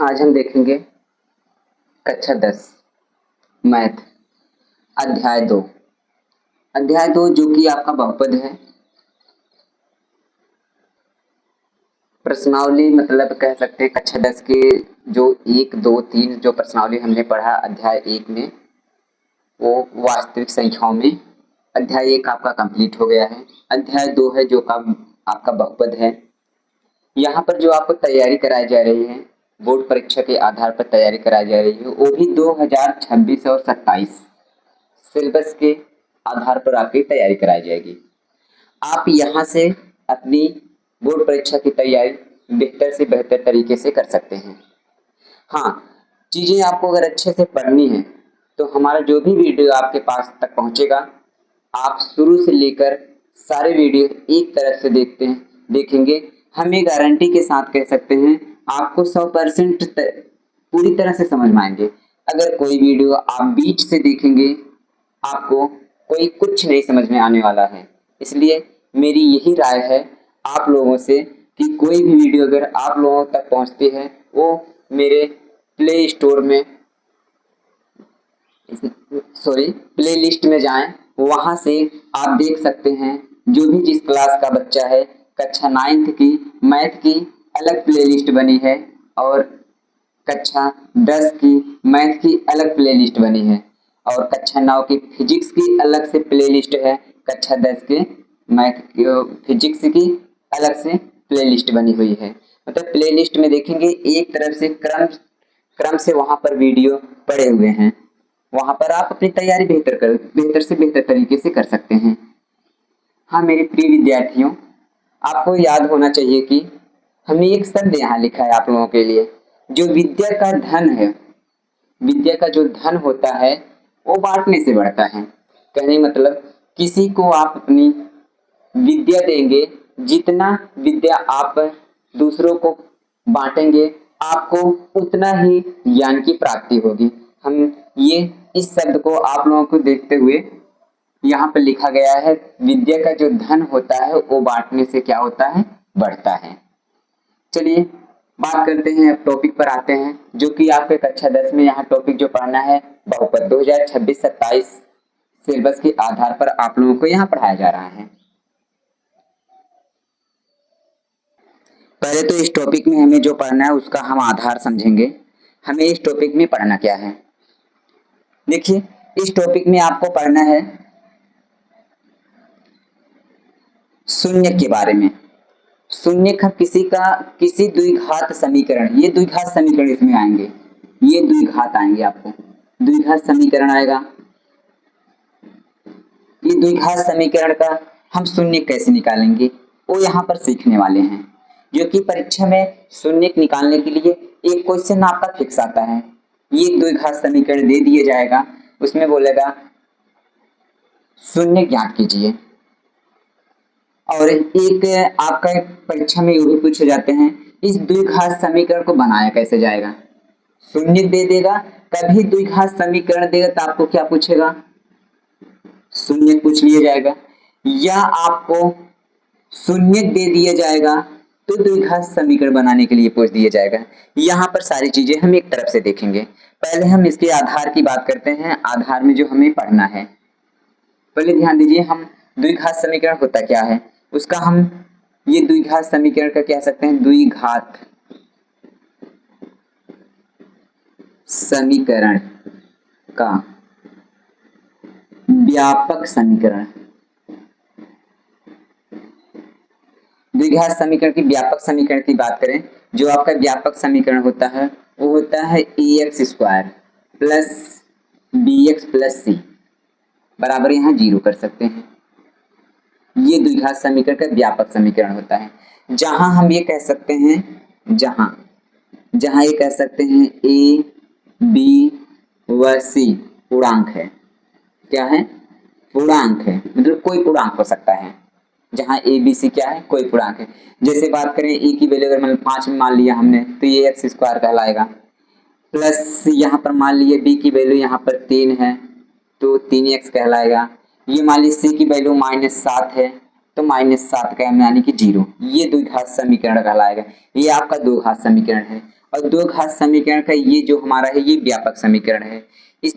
आज हम देखेंगे कक्षा 10 मैथ अध्याय 2 जो कि आपका बहुपद है। प्रश्नावली मतलब कह सकते हैं कक्षा 10 के जो 1, 2, 3 जो प्रश्नावली हमने पढ़ा अध्याय 1 में वो वास्तविक संख्याओं में अध्याय 1 आपका कंप्लीट हो गया है। अध्याय 2 है जो आपका बहुपद है। यहाँ पर जो आपको तैयारी कराई जा रही है बोर्ड परीक्षा के आधार पर तैयारी कराई जा रही है वो भी 2026 और 27 सिलेबस के आधार पर आपकी तैयारी कराई जाएगी। आप यहाँ से अपनी बोर्ड परीक्षा की तैयारी बेहतर से बेहतर तरीके से कर सकते हैं। हाँ, चीजें आपको अगर अच्छे से पढ़नी है तो हमारा जो भी वीडियो आपके पास तक पहुंचेगा आप शुरू से लेकर सारे वीडियो एक तरफ से देखेंगे। हम ये गारंटी के साथ कह सकते हैं आपको 100% पूरी तरह से समझ में आएंगे। अगर कोई वीडियो आप बीच से देखेंगे आपको कोई कुछ नहीं समझ में आने वाला है। इसलिए मेरी यही राय है आप लोगों से कि कोई भी वीडियो अगर आप लोगों तक पहुंचती है वो मेरे प्ले लिस्ट में जाएं, वहां से आप देख सकते हैं जो भी जिस क्लास का बच्चा है कक्षा 9 की मैथ की अलग प्ले लिस्ट बनी है और कक्षा 10 की मैथ की अलग प्ले लिस्ट बनी है और कक्षा 9 की फिजिक्स की अलग से प्ले लिस्ट है। कक्षा 10 के मैथ फिजिक्स की अलग से प्ले लिस्ट बनी हुई है। मतलब प्ले लिस्ट में देखेंगे एक तरफ से क्रम से वहां पर वीडियो पड़े हुए हैं। वहां पर आप अपनी तैयारी बेहतर से बेहतर तरीके से कर सकते हैं। हाँ मेरे प्रिय विद्यार्थियों, आपको याद होना चाहिए कि हमने एक शब्द यहाँ लिखा है आप लोगों के लिए, जो विद्या का धन है। विद्या का जो धन होता है वो बांटने से बढ़ता है। कहने मतलब किसी को आप अपनी विद्या देंगे, जितना विद्या आप दूसरों को बांटेंगे आपको उतना ही ज्ञान की प्राप्ति होगी। हम ये इस शब्द को आप लोगों को देखते हुए यहाँ पर लिखा गया है, विद्या का जो धन होता है वो बांटने से क्या होता है, बढ़ता है। चलिए बात करते हैं, अब टॉपिक पर आते हैं जो कि आपके कक्षा 10 में यहाँ टॉपिक जो पढ़ना है बहुपद 2026-27 सिलेबस के आधार पर आप लोगों को यहाँ पढ़ाया जा रहा है। पहले तो इस टॉपिक में हमें जो पढ़ना है उसका हम आधार समझेंगे। हमें इस टॉपिक में पढ़ना क्या है, देखिए इस टॉपिक में आपको पढ़ना है शून्य के बारे में। शून्य का किसी द्विघात समीकरण, ये द्विघात समीकरण इसमें आएंगे, ये द्विघात आएंगे, आपको द्विघात समीकरण आएगा। ये द्विघात समीकरण का हम शून्य कैसे निकालेंगे वो यहाँ पर सीखने वाले हैं, जो कि परीक्षा में शून्य निकालने के लिए एक क्वेश्चन आपका फिक्स आता है। ये द्विघात समीकरण दे दिया जाएगा, उसमें बोलेगा शून्य ज्ञात कीजिए। और एक आपका परीक्षा में ये भी पूछे जाते हैं इस द्विघात समीकरण को बनाया कैसे जाएगा। शून्य दे देगा, कभी द्विघात समीकरण देगा तो आपको क्या पूछेगा, शून्य पूछ लिया जाएगा, या आपको शून्य दे दिया जाएगा तो द्विघात समीकरण बनाने के लिए पूछ दिया जाएगा। यहाँ पर सारी चीजें हम एक तरफ से देखेंगे। पहले हम इसके आधार की बात करते हैं, आधार में जो हमें पढ़ना है। पहले ध्यान दीजिए हम द्विघात समीकरण होता क्या है उसका हम ये द्विघात समीकरण का कह सकते हैं द्विघात समीकरण का व्यापक समीकरण। द्विघात समीकरण की व्यापक समीकरण की बात करें, जो आपका व्यापक समीकरण होता है वो होता है ax² plus bx plus c बराबर यहाँ 0 कर सकते हैं। ये द्विघात समीकरण का व्यापक समीकरण होता है, जहां हम ये कह सकते हैं जहां ये कह सकते हैं a b व c पूर्णांक है। क्या है, पूर्णांक है, मतलब कोई पूर्णांक हो सकता है। जहां a b c क्या है, कोई पूर्णांक है। जैसे बात करें a की वैल्यू अगर मतलब 5 में मान लिया हमने तो ये x² कहलाएगा, प्लस यहाँ पर मान लिया b की वैल्यू यहाँ पर 3 है तो 3x कहलाएगा। ये मान लीजिए c की वैल्यू -7 है तो -7 का यानी कि 0। ये द्विघात समीकरण कहलाएगा। ये आपका द्विघात समीकरण है। और दो घात समीकरण का ये जो हमारा है ये व्यापक समीकरण है। इस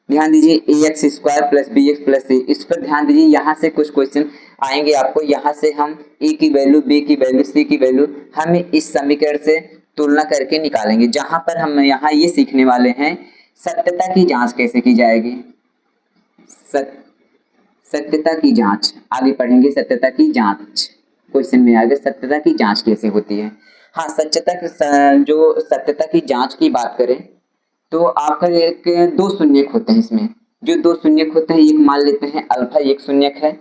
ध्यान दीजिए ax square plus B X plus C, इस पर ध्यान दीजिए। यहाँ से कुछ क्वेश्चन आएंगे आपको, यहाँ से हम ए की वैल्यू, बी की वैल्यू, सी की वैल्यू हम इस समीकरण से तुलना करके निकालेंगे। जहां पर हम यहाँ ये सीखने वाले हैं सत्यता की जांच कैसे की जाएगी। सत्यता की जांच आगे पढ़ेंगे। सत्यता की जांच क्वेश्चन में आगे सत्यता की जांच कैसे होती है। हाँ, सत्यता की जांच की बात करें तो आपका एक दो शून्यक होते हैं। इसमें जो दो शून्यक होते हैं, एक मान लेते हैं अल्फा एक शून्यक है,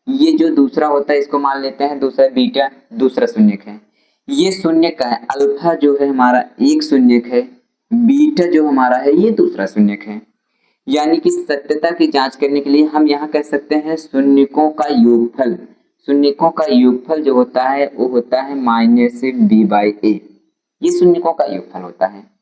ये जो दूसरा होता है इसको मान लेते हैं दूसरा बीटा दूसरा शून्यक है। ये शून्यक का है, अल्फा जो है हमारा एक शून्यक है, बीटा जो हमारा है ये दूसरा शून्यक है। यानी कि सत्यता की जांच करने के लिए हम यहाँ कह सकते हैं शून्यकों का योगफल। शून्यकों का योगफल जो होता है वो होता है माइनस बी बाई ए, ये शून्यकों का योगफल होता है।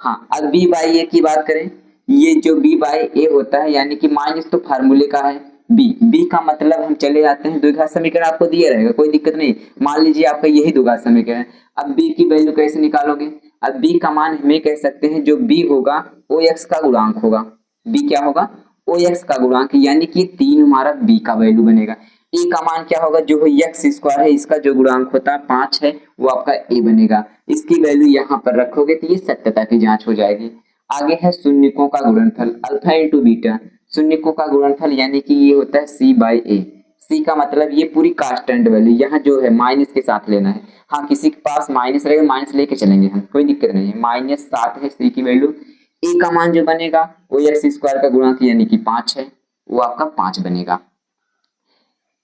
हाँ, अब बी बाई ए की बात करें, ये जो बी बाई ए होता है यानी कि माइनस तो फार्मूले का है, बी का मतलब हम चले जाते हैं द्विघात समीकरण आपको दिया रहेगा, कोई दिक्कत नहीं। मान लीजिए आपका यही द्विघात समीकरण है। अब बी की वैल्यू कैसे निकालोगे। अब बी का मान हमें कह सकते हैं जो बी होगा ओ एक्स का गुणांक होगा। बी क्या होगा, ओ एक्स का गुणांक, यानी कि 3 हमारा बी का वैल्यू बनेगा। ए का मान क्या होगा, जो एक्स स्क्वायर है इसका जो गुणांक होता है 5 है, वो आपका ए बनेगा। इसकी वैल्यू यहाँ पर रखोगे तो ये सत्यता की जांच हो जाएगी। आगे है शून्यकों का गुणनफल, अल्फा इंटू बीटा। शून्यकों का गुणनफल यानी कि ये होता है सी बाई ए। सी का मतलब ये पूरी कांस्टेंट वैल्यू, यहाँ जो है माइनस के साथ लेना है। हाँ, किसी के पास माइनस रहेगा माइनस लेके चलेंगे हम, कोई दिक्कत नहीं है। -7 है सी की वैल्यू। ए का मान जो बनेगा वो एक्स स्क्वायर का गुणांक यानी कि 5 है, वो आपका 5 बनेगा।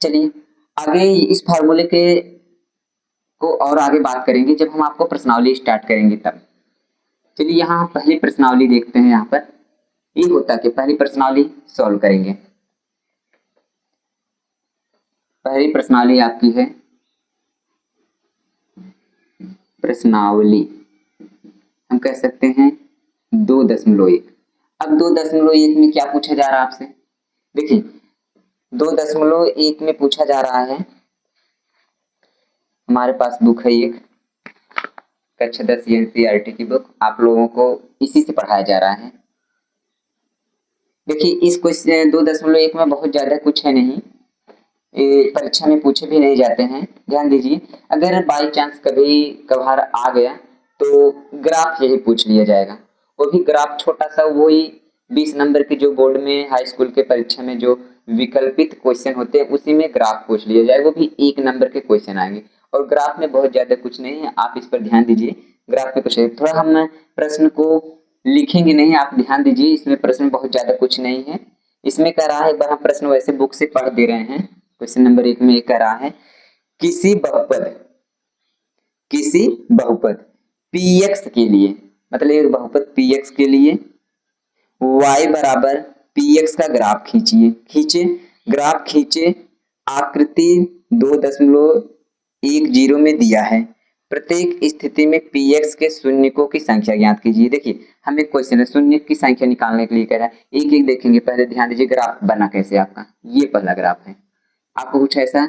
चलिए आगे इस फार्मूले के को और आगे बात करेंगे जब हम आपको प्रश्नावली स्टार्ट करेंगे तब। चलिए यहाँ पहली प्रश्नावली देखते हैं। यहाँ पर ये होता है कि पहली प्रश्नावली सॉल्व करेंगे। पहली प्रश्नावली आपकी है प्रश्नावली, हम कह सकते हैं 2.1। अब 2.1 में क्या पूछा जा रहा है आपसे, देखिए 2.1 में पूछा जा रहा है, हमारे पास बुक है एक कक्षा 10 एनसीईआरटी की बुक, आप लोगों को इसी से पढ़ाया जा रहा है। देखिए इस क्वेश्चन 2.1 में बहुत ज्यादा कुछ है नहीं, परीक्षा में पूछे भी नहीं जाते हैं। ध्यान दीजिए, अगर बाई चांस कभी कभार आ गया तो ग्राफ यही पूछ लिया जाएगा, वो भी ग्राफ छोटा सा, वही 20 नंबर के जो बोर्ड में हाई स्कूल के परीक्षा में जो विकल्पित क्वेश्चन होते हैं उसी में ग्राफ पूछ लिया जाएगा, वो भी 1 नंबर के क्वेश्चन आएंगे। और ग्राफ में बहुत ज्यादा कुछ नहीं है, आप इस पर ध्यान दीजिए। ग्राफ में कुछ है, थोड़ा हम प्रश्न को लिखेंगे नहीं, आप ध्यान दीजिए, इसमें प्रश्न बहुत ज्यादा कुछ नहीं है। इसमें कह रहा है, एक बार हम प्रश्न वैसे बुक से पढ़ दे रहे हैं। क्वेश्चन नंबर 1 में ये कह रहा है किसी बहुपद px के लिए, मतलब एक बहुपद px के लिए y बराबर px का ग्राफ खींचे ग्राफ खींचे, आकृति 2.10 में दिया है। प्रत्येक स्थिति में px के शून्यकों की संख्या ज्ञात कीजिए। देखिए हमें क्वेश्चन है शून्यक की संख्या निकालने के लिए कह रहा है, एक एक देखेंगे। पहले ध्यान दीजिए ग्राफ बना कैसे आपका, ये पहला ग्राफ है। आपको कुछ ऐसा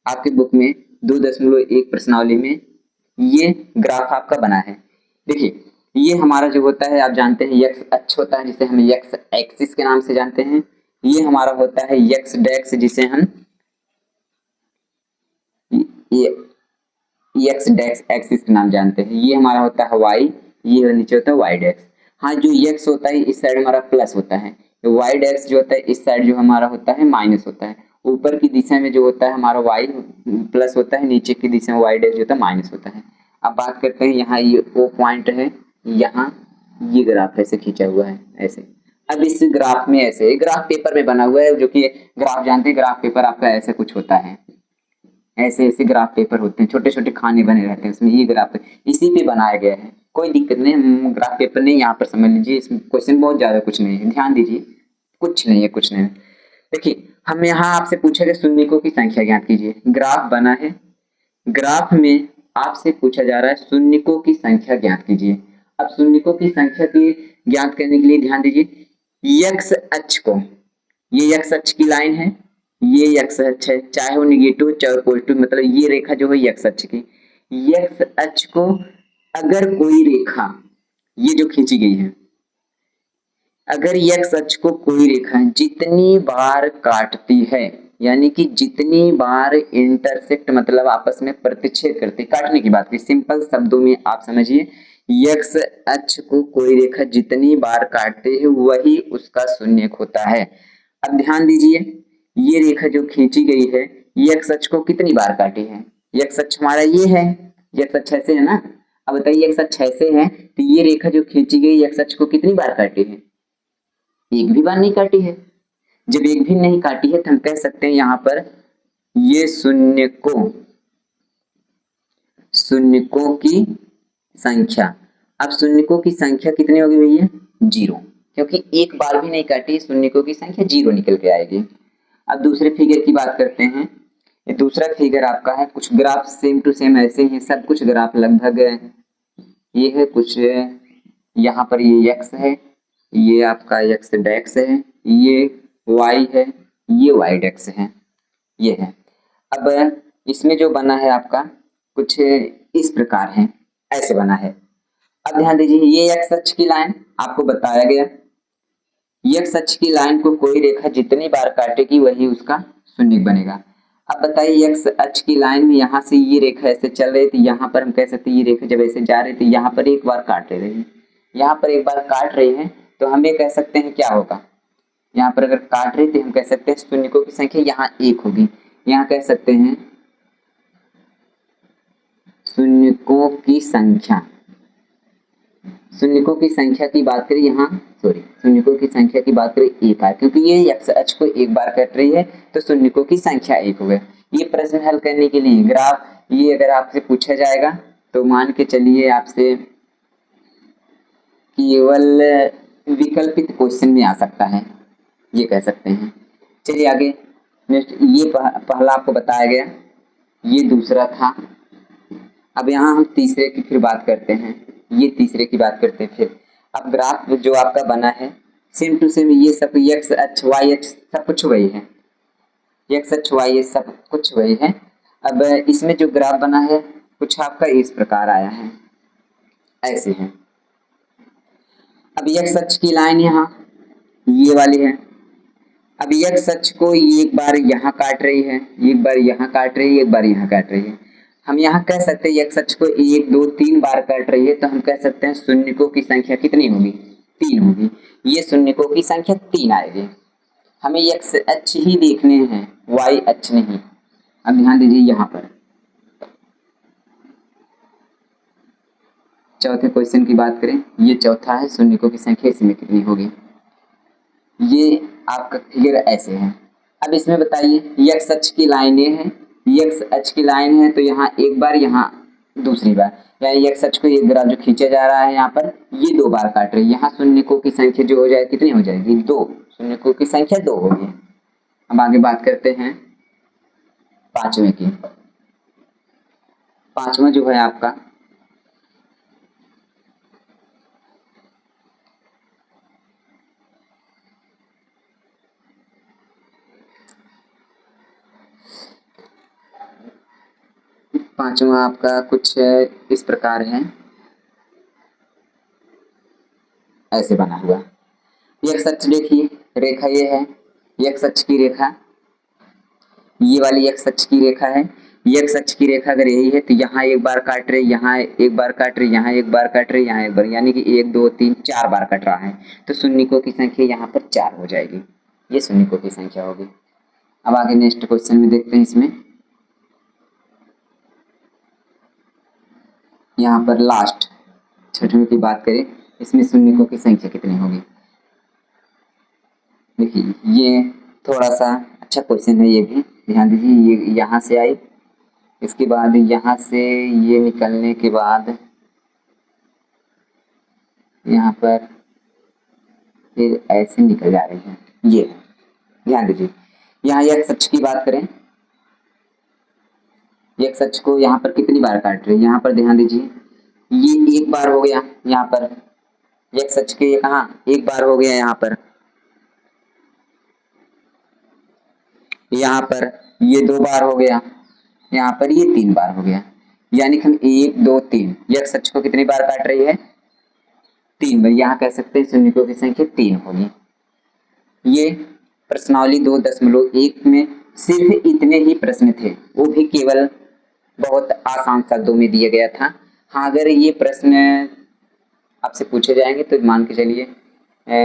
आपके बुक में 2.1 प्रश्नावली में ये ग्राफ आपका बना है। देखिए ये हमारा जो होता है आप जानते हैं एक्स अक्ष होता है, जिसे हम एक्स एक्सिस के नाम से जानते हैं। ये हमारा होता है एक्स डैक्स, जिसे हम एक्स डैक्स एक्सिस के नाम जानते हैं। ये हमारा होता है वाई, ये नीचे होता है वाई डैक्स। हाँ, जो एक्स होता है इस साइड हमारा प्लस होता है, तो वाई डैक्स जो होता है इस साइड जो हमारा होता है माइनस होता है। ऊपर की दिशा में जो होता है हमारा वाई प्लस होता है, नीचे की दिशा में वाई डैश जो होता है माइनस होता है। अब बात करते हैं, यहाँ ये ओ पॉइंट है, यहाँ ये ग्राफ ऐसे खींचा हुआ है ऐसे। अब इस ग्राफ में ऐसे ग्राफ पेपर में बना हुआ है, जो कि ग्राफ जानते हैं, ग्राफ पेपर आपका ऐसे कुछ होता है, ऐसे ऐसे ग्राफ पेपर होते हैं, छोटे छोटे खाने बने रहते हैं उसमें, ये ग्राफ इसी पे बनाया गया है। कोई दिक्कत नहीं, ग्राफ पेपर नहीं, यहाँ पर समझ लीजिए इसमें क्वेश्चन बहुत ज्यादा कुछ नहीं है, ध्यान दीजिए, कुछ नहीं है। देखिए हम यहाँ आपसे पूछेगा शून्यकों की संख्या ज्ञात कीजिए। ग्राफ बना है, ग्राफ में आपसे पूछा जा रहा है शून्यकों की संख्या ज्ञात कीजिए। अब शून्यकों की संख्या की ज्ञात करने के लिए ध्यान दीजिए, एक्स अक्ष को, ये एक्स अक्ष की लाइन है, ये एक्स अक्ष है, चाहे वो निगेटिव चाहे पॉजिटिव, मतलब ये रेखा जो है एक्स अक्ष की, एक्स अक्ष को अगर कोई रेखा ये जो खींची गई है, अगर x अक्ष को कोई रेखा जितनी बार काटती है, यानी कि जितनी बार इंटरसेक्ट मतलब आपस में प्रतिच्छेद करती, काटने की बात की सिंपल शब्दों में आप समझिए, x अक्ष को कोई रेखा जितनी बार काटते है वही उसका शून्यक होता है। अब ध्यान दीजिए, ये रेखा जो खींची गई है x अक्ष को कितनी बार काटी है, x अक्ष हमारा ये है, x अक्ष ऐसे है ना। अब बताइए x अक्ष ऐसे है तो ये रेखा जो खींची गई x अक्ष को कितनी बार काटी है, एक भी बार नहीं काटी है। जब एक भी नहीं काटी है तो हम कह सकते हैं यहाँ पर ये शून्यकों की संख्या। अब शून्यकों की संख्या कितनी होगी भैया, 0, क्योंकि एक बार भी नहीं काटी, शून्यकों की संख्या 0 निकल के आएगी। अब दूसरे फिगर की बात करते हैं। ये दूसरा फिगर आपका है, कुछ ग्राफ सेम टू सेम ऐसे ही सब कुछ ग्राफ लगभग ये है, कुछ यहाँ पर ये x है, ये आपका x डेक्स है, ये y है, ये y डेक्स है, ये है। अब इसमें जो बना है आपका कुछ इस प्रकार है, ऐसे बना है। अब ध्यान दीजिए, ये x अक्ष की लाइन आपको बताया गया, x अक्ष की लाइन को कोई रेखा जितनी बार काटेगी वही उसका शून्यक बनेगा। अब बताइए x अक्ष की लाइन में यहाँ से ये रेखा ऐसे चल रही थी, यहाँ पर हम कह सकते हैं ये रेखा जब ऐसे जा रही थी यहाँ पर एक बार काट रही है, यहाँ पर एक बार काट रही है, तो हम ये कह सकते हैं क्या होगा, यहाँ पर अगर काट रही थी हम कह सकते हैं शून्यकों की संख्या यहाँ 1 होगी, यहाँ कह सकते हैं शून्यकों की संख्या। शून्यकों की संख्या की बात करें यहाँ, शून्यकों की संख्या की बात करें 1 है, क्योंकि ये x अक्ष को एक बार काट रही है तो शून्यकों की संख्या 1 हो गया। ये प्रश्न हल करने के लिए ग्राफ ये अगर आपसे पूछा जाएगा तो मान के चलिए आपसे केवल विकल्पित क्वेश्चन में आ सकता है, ये कह सकते हैं। चलिए आगे नेक्स्ट, ये पहला आपको बताया गया, ये दूसरा था। अब यहाँ हम तीसरे की फिर बात करते हैं, ये तीसरे की बात करते हैं फिर। अब ग्राफ जो आपका बना है सेम टू सेम, ये सब x अक्ष y अक्ष सब कुछ वही है, x अक्ष y अक्ष सब कुछ वही है। अब इसमें जो ग्राफ बना है कुछ आपका इस प्रकार आया है, ऐसे है। अब x अक्ष की लाइन यहाँ ये वाली है, अब x अक्ष को एक बार यहाँ काट रही है, एक बार यहाँ काट रही है, एक बार यहाँ काट रही है। हम यहाँ कह सकते हैं x अक्ष को 1 2 3 बार काट रही है, तो हम कह सकते हैं शून्यकों की संख्या कितनी होगी, 3 होगी। ये शून्यकों की संख्या 3 आएगी। हमें x अक्ष ही देखने हैं, y अक्ष नहीं। अब ध्यान दीजिए यहाँ पर चौथे क्वेश्चन की बात करें, ये चौथा है, शून्यकों की संख्या इसमें कितनी होगी। ये आपका फिगर ऐसे है। अब इसमें बताइए x अक्ष की लाइन ये है, x अक्ष की लाइन है तो यहाँ एक बार, यहाँ दूसरी बार, यानी x अक्ष को एक ग्राफ जो खींचा जा रहा है यहाँ पर ये 2 बार काट रही है। यहाँ शून्यकों की संख्या जो हो जाए कितनी हो जाएगी, 2, शून्यकों की संख्या 2 होगी। अब आगे बात करते हैं पांचवें की। पांचवा जो है आपका आपका कुछ इस प्रकार है, ऐसे बना हुआ। x अक्ष देखिए, रेखा ये है, x अक्ष की रेखा ये वाली x अक्ष की रेखा है। x अक्ष की रेखा अगर यही है तो यहाँ एक बार काट रही, यहाँ एक बार काट रही, यहाँ एक बार काट रही, यहाँ एक बार, यानी कि 1 2 3 4 बार कट रहा है, तो शून्यकों की संख्या यहाँ पर 4 हो जाएगी, ये शून्यकों की संख्या होगी। अब आगे नेक्स्ट क्वेश्चन में देखते हैं, इसमें यहाँ पर लास्ट छठवीं की बात करें, इसमें शून्यकों की संख्या कितनी होगी। देखिए ये थोड़ा सा अच्छा क्वेश्चन है, ये भी ध्यान दीजिए। ये यहाँ से आई, इसके बाद यहाँ से ये निकलने के बाद यहाँ पर फिर ऐसे निकल जा रही है, ये ध्यान दीजिए। यहाँ x अक्ष की बात करें, x अक्ष को यहाँ पर कितनी बार काट रही है, यहाँ पर ध्यान दीजिए, ये एक बार हो गया, यहाँ पर x अक्ष के कहाँ एक बार हो गया, यहाँ पर ये 2 बार हो गया, यहाँ पर ये 3 बार हो गया। यानी कि हम 1 2 3 x अक्ष को कितनी बार काट रही है? 3 बार। यहाँ कह सकते हैं शून्यकों की संख्या 3 होगी। ये प्रश्नावली 2.1 में सिर्फ इतने ही प्रश्न थे, वो भी केवल बहुत आसान शब्दों में दिया गया था। हाँ, अगर ये प्रश्न आपसे पूछे जाएंगे तो मान के चलिए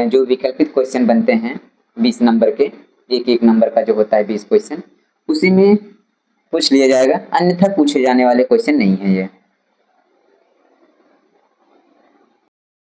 जो विकल्पित क्वेश्चन बनते हैं 20 नंबर के, एक नंबर का जो होता है 20 क्वेश्चन, उसी में पूछ लिया जाएगा, अन्यथा पूछे जाने वाले क्वेश्चन नहीं है ये।